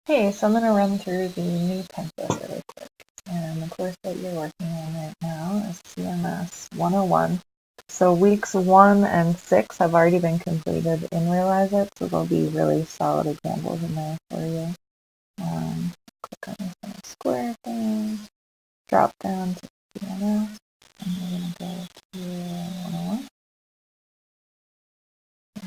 Hey, so I'm going to run through the new template really quick. And the course that you're working on right now is CMS 101. So weeks 1 and 6 have already been completed in Realize It, so there'll be really solid examples in there for you. Click on this little square thing, drop down to CMS, and we're going to go to 101.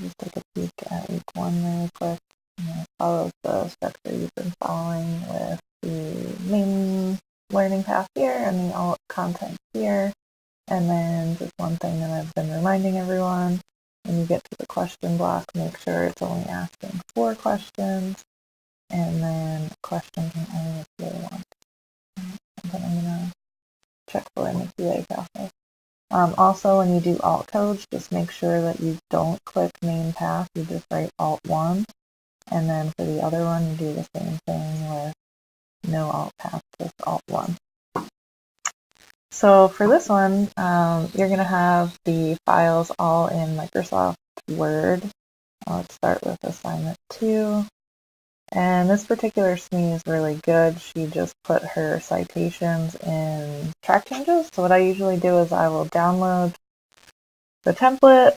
Just take a peek at week 1 really quick. It follows the structure you've been following with the main learning path here and the alt content here. And then just one thing that I've been reminding everyone, when you get to the question block, make sure it's only asking 4 questions, and then a question can only appear once. Something I'm going to check for in the QA process. Also, when you do alt codes, just make sure that you don't click main path, you just write alt 1. And then for the other one, you do the same thing with no alt path, just alt 1. So for this one, you're going to have the files all in Microsoft Word. Let's start with assignment 2. And this particular SME is really good. She just put her citations in track changes. So what I usually do is I will download the template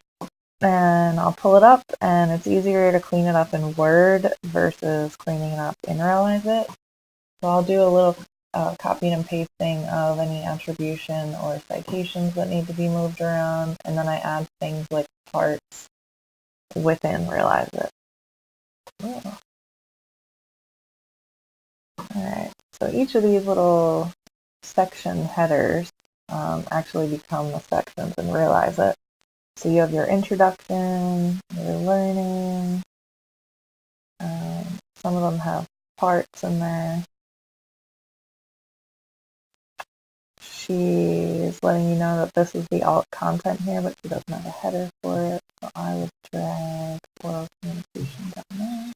and I'll pull it up, and it's easier to clean it up in Word versus cleaning it up in Realize It. So I'll do a little copying and pasting of any attribution or citations that need to be moved around, and then I add things like parts within Realize It. Oh. Alright, so each of these little section headers actually become the sections in Realize It. So you have your introduction, your learning, some of them have parts in there. She's letting you know that this is the alt content here, but she doesn't have a header for it, so I would drag oral communication down there.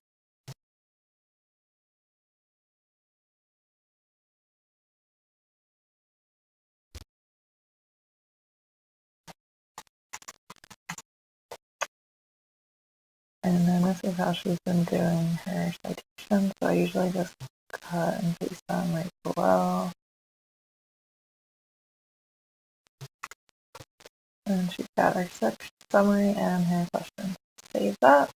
And then this is how she's been doing her citations, so I usually just cut and paste them right below. And she's got her section summary and her questions. Save that.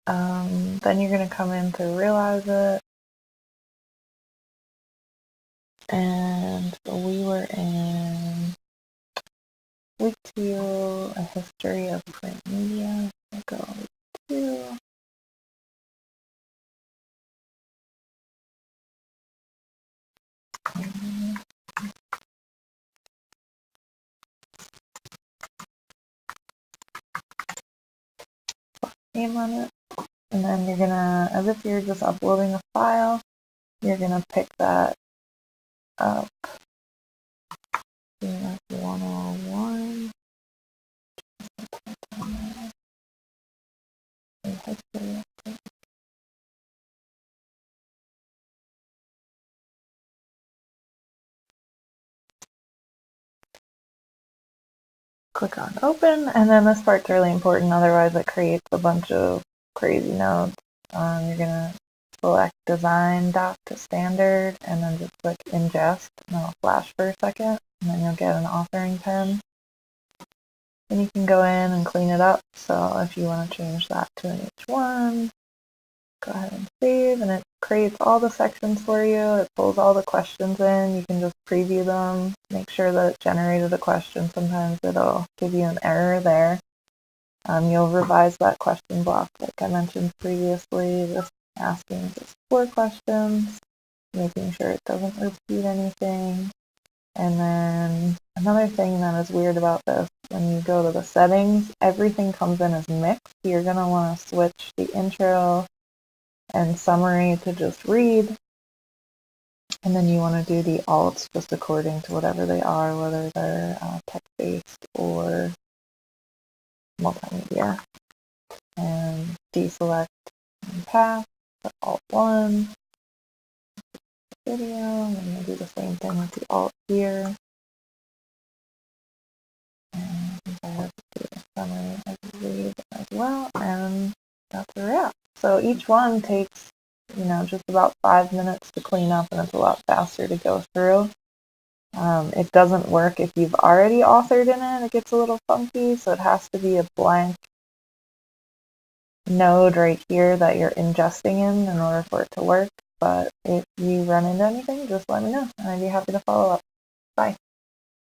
Then you're going to come in to Realize It. And we were in week 2, a history of print media. I'll go week 2. Name on it. And then you're gonna, as if you're just uploading a file, you're gonna pick that up. CMS 101. Click on open, and then this part's really important, otherwise it creates a bunch of crazy notes. You're gonna select design doc to standard, and then just click ingest, and it'll flash for a second, and then you'll get an authoring pen. Then you can go in and clean it up. So if you want to change that to an H1, go ahead and save, and it creates all the sections for you. It pulls all the questions in. You can just preview them, make sure that it generated a question. Sometimes it'll give you an error there. You'll revise that question block like I mentioned previously, just asking just 4 questions, making sure it doesn't repeat anything. And then another thing that is weird about this, when you go to the settings, everything comes in as mixed. You're going to want to switch the intro and summary to just read. And then you want to do the alts just according to whatever they are, whether they're text-based or multimedia. And deselect path, put alt 1, video, and then you'll do the same thing with the alt here. And I have to do a summary as read as well, and that's a wrap. So each one takes, just about 5 minutes to clean up, and it's a lot faster to go through. It doesn't work if you've already authored in it. It gets a little funky, so it has to be a blank node right here that you're ingesting in order for it to work. But if you run into anything, just let me know, and I'd be happy to follow up. Bye.